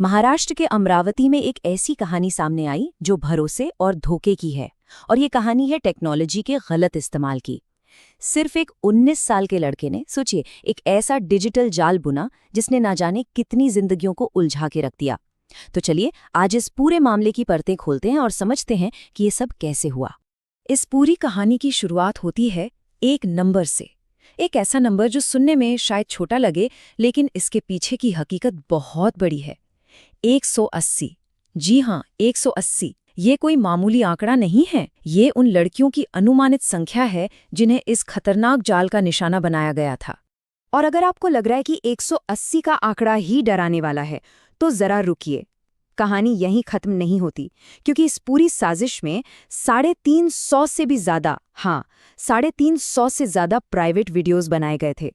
महाराष्ट्र के अमरावती में एक ऐसी कहानी सामने आई जो भरोसे और धोखे की है। और ये कहानी है टेक्नोलॉजी के गलत इस्तेमाल की। सिर्फ एक 19 साल के लड़के ने, सोचिए, एक ऐसा डिजिटल जाल बुना जिसने ना जाने कितनी जिंदगियों को उलझा के रख दिया। तो चलिए आज इस पूरे मामले की परतें खोलते हैं और समझते हैं कि ये सब कैसे हुआ। इस पूरी कहानी की शुरुआत होती है एक नंबर से। एक ऐसा नंबर जो सुनने में शायद छोटा लगे, लेकिन इसके पीछे की हकीकत बहुत बड़ी है। 180। जी हाँ, 180। ये कोई मामूली आंकड़ा नहीं है। ये उन लड़कियों की अनुमानित संख्या है जिन्हें इस खतरनाक जाल का निशाना बनाया गया था। और अगर आपको लग रहा है कि 180 का आंकड़ा ही डराने वाला है, तो जरा रुकिए। कहानी यहीं खत्म नहीं होती, क्योंकि इस पूरी साजिश में 350 से भी ज्यादा, हाँ, 350 से ज्यादा प्राइवेट वीडियोस बनाए गए थे।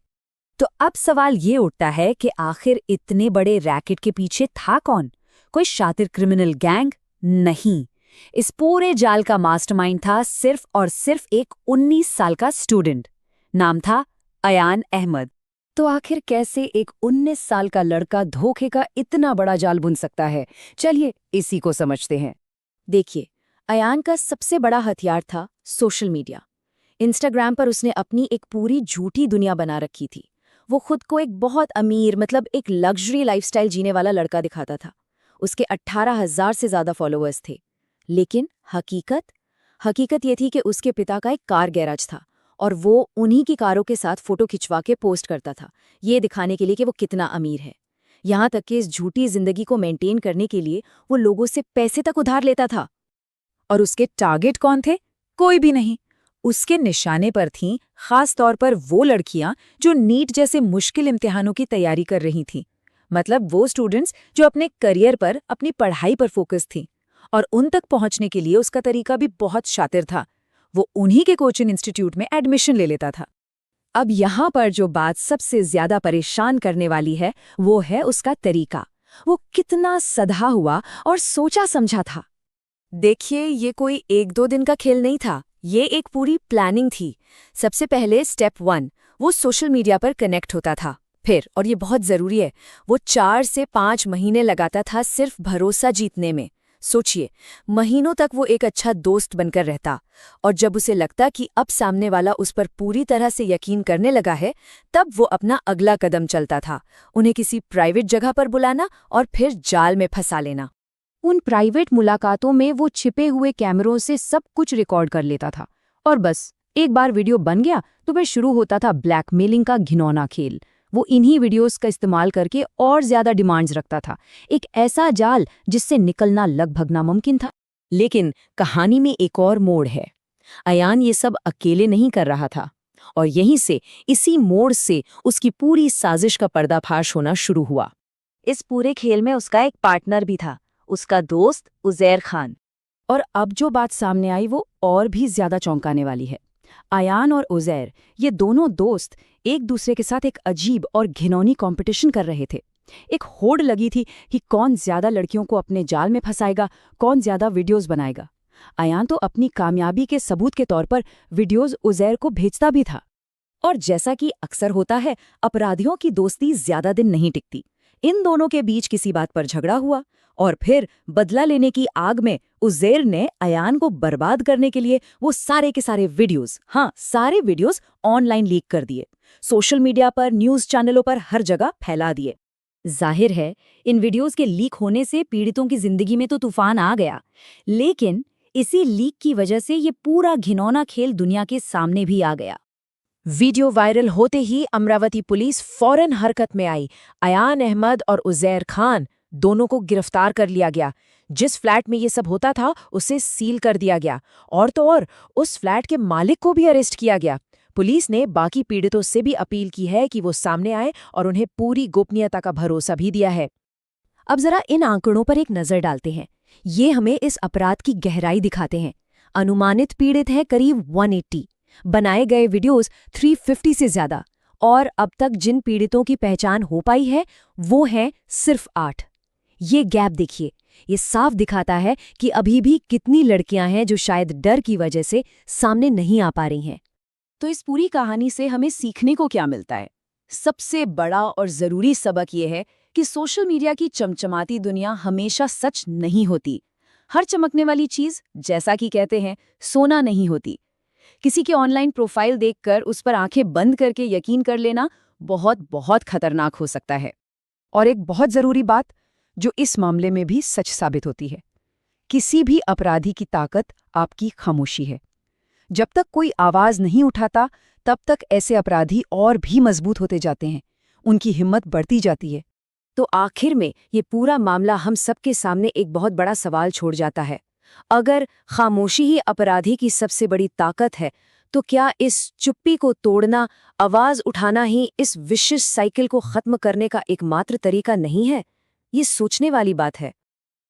तो अब सवाल ये उठता है कि आखिर इतने बड़े रैकेट के पीछे था कौन? कोई शातिर क्रिमिनल गैंग? नहीं। इस पूरे जाल का मास्टरमाइंड था सिर्फ और सिर्फ एक 19 साल का स्टूडेंट। नाम था अयान अहमद। तो आखिर कैसे एक 19 साल का लड़का धोखे का इतना बड़ा जाल बुन सकता है? चलिए इसी को समझते हैं। देखिए, अयान का सबसे बड़ा हथियार था सोशल मीडिया। इंस्टाग्राम पर उसने अपनी एक पूरी झूठी दुनिया बना रखी थी। वो खुद को एक बहुत अमीर, मतलब एक लग्जरी लाइफस्टाइल जीने वाला लड़का दिखाता था। उसके 18,000 से ज्यादा फॉलोअर्स थे। लेकिन हकीकत ये थी कि उसके पिता का एक कार गैराज था और वो उन्हीं की कारों के साथ फोटो खिंचवा के पोस्ट करता था, ये दिखाने के लिए कि वो कितना अमीर है। यहाँ तक कि इस झूठी जिंदगी को मेंटेन करने के लिए वो लोगों से पैसे तक उधार लेता था। और उसके टारगेट कौन थे? कोई भी नहीं। उसके निशाने पर थीं खास तौर पर वो लड़कियां जो नीट जैसे मुश्किल इम्तिहानों की तैयारी कर रही थीं। मतलब वो स्टूडेंट्स जो अपने करियर पर, अपनी पढ़ाई पर फोकस थीं। और उन तक पहुंचने के लिए उसका तरीका भी बहुत शातिर था। वो उन्हीं के कोचिंग इंस्टीट्यूट में एडमिशन ले लेता था। अब यहाँ पर जो बात सबसे ज्यादा परेशान करने वाली है, वो है उसका तरीका। वो कितना सधा हुआ और सोचा समझा था। देखिए, ये कोई 1-2 दिन का खेल नहीं था। ये एक पूरी प्लानिंग थी। सबसे पहले स्टेप 1, वो सोशल मीडिया पर कनेक्ट होता था। फिर, और ये बहुत ज़रूरी है, वो 4 से 5 महीने लगाता था सिर्फ भरोसा जीतने में। सोचिए, महीनों तक वो एक अच्छा दोस्त बनकर रहता, और जब उसे लगता कि अब सामने वाला उस पर पूरी तरह से यकीन करने लगा है, तब वो अपना अगला कदम चलता था। उन्हें किसी प्राइवेट जगह पर बुलाना और फिर जाल में फंसा लेना। उन प्राइवेट मुलाकातों में वो छिपे हुए कैमरों से सब कुछ रिकॉर्ड कर लेता था। और बस एक बार वीडियो बन गया तो फिर शुरू होता था ब्लैकमेलिंग का घिनौना खेल। वो इन्हीं वीडियोस का इस्तेमाल करके और ज्यादा डिमांड्स रखता था। एक ऐसा जाल जिससे निकलना लगभग नामुमकिन था। लेकिन कहानी में एक और मोड़ है। अयान ये सब अकेले नहीं कर रहा था, और यहीं से, इसी मोड़ से उसकी पूरी साजिश का पर्दाफाश होना शुरू हुआ। इस पूरे खेल में उसका एक पार्टनर भी था, उसका दोस्त उज़ैर खान। और अब जो बात सामने आई वो और भी ज्यादा चौंकाने वाली है। अयान और उज़ैर, ये दोनों दोस्त, एक दूसरे के साथ एक अजीब और घिनौनी कंपटीशन कर रहे थे। एक होड़ लगी थी कि कौन ज्यादा लड़कियों को अपने जाल में फंसाएगा, कौन ज्यादा वीडियोस बनाएगा। अयान तो अपनी कामयाबी के सबूत के तौर पर वीडियोस उज़ैर को भेजता भी था। और जैसा कि अक्सर होता है, अपराधियों की दोस्ती ज्यादा दिन नहीं टिकती। इन दोनों के बीच किसी बात पर झगड़ा हुआ, और फिर बदला लेने की आग में उज़ैर ने अयान को बर्बाद करने के लिए वो सारे के सारे वीडियोस, हाँ, सारे वीडियोस ऑनलाइन लीक कर दिए। सोशल मीडिया पर, न्यूज़ चैनलों पर, हर जगह फैला दिए। जाहिर है, इन वीडियोस के लीक होने से पीड़ितों की जिंदगी में तो तूफान आ गया। लेकिन इसी लीक की वजह से ये पूरा घिनौना खेल दुनिया के सामने भी आ गया। वीडियो वायरल होते ही अमरावती पुलिस फौरन हरकत में आई। अयान अहमद और उज़ैर खान दोनों को गिरफ्तार कर लिया गया। जिस फ्लैट में ये सब होता था उसे सील कर दिया गया, और तो और उस फ्लैट के मालिक को भी अरेस्ट किया गया। पुलिस ने बाकी पीड़ितों से भी अपील की है कि वो सामने आए, और उन्हें पूरी गोपनीयता का भरोसा भी दिया है। अब जरा इन आंकड़ों पर एक नजर डालते हैं। ये हमें इस अपराध की गहराई दिखाते हैं। अनुमानित पीड़ित हैं करीब 180, बनाए गए वीडियोस 350 से ज्यादा, और अब तक जिन पीड़ितों की पहचान हो पाई है वो हैं सिर्फ 8। ये गैप देखिए, ये साफ दिखाता है कि अभी भी कितनी लड़कियां हैं जो शायद डर की वजह से सामने नहीं आ पा रही हैं। तो इस पूरी कहानी से हमें सीखने को क्या मिलता है? सबसे बड़ा और जरूरी सबक ये है कि सोशल मीडिया की चमचमाती दुनिया हमेशा सच नहीं होती। हर चमकने वाली चीज, जैसा कि कहते हैं, सोना नहीं होती। किसी की ऑनलाइन प्रोफाइल देखकर उस पर आंखें बंद करके यकीन कर लेना बहुत बहुत खतरनाक हो सकता है। और एक बहुत जरूरी बात जो इस मामले में भी सच साबित होती है, किसी भी अपराधी की ताकत आपकी खामोशी है। जब तक कोई आवाज नहीं उठाता, तब तक ऐसे अपराधी और भी मजबूत होते जाते हैं, उनकी हिम्मत बढ़ती जाती है। तो आखिर में ये पूरा मामला हम सबके सामने एक बहुत बड़ा सवाल छोड़ जाता है। अगर खामोशी ही अपराधी की सबसे बड़ी ताकत है, तो क्या इस चुप्पी को तोड़ना, आवाज उठाना ही इस विशिष्ट साइकिल को खत्म करने का एकमात्र तरीका नहीं है? ये सोचने वाली बात है।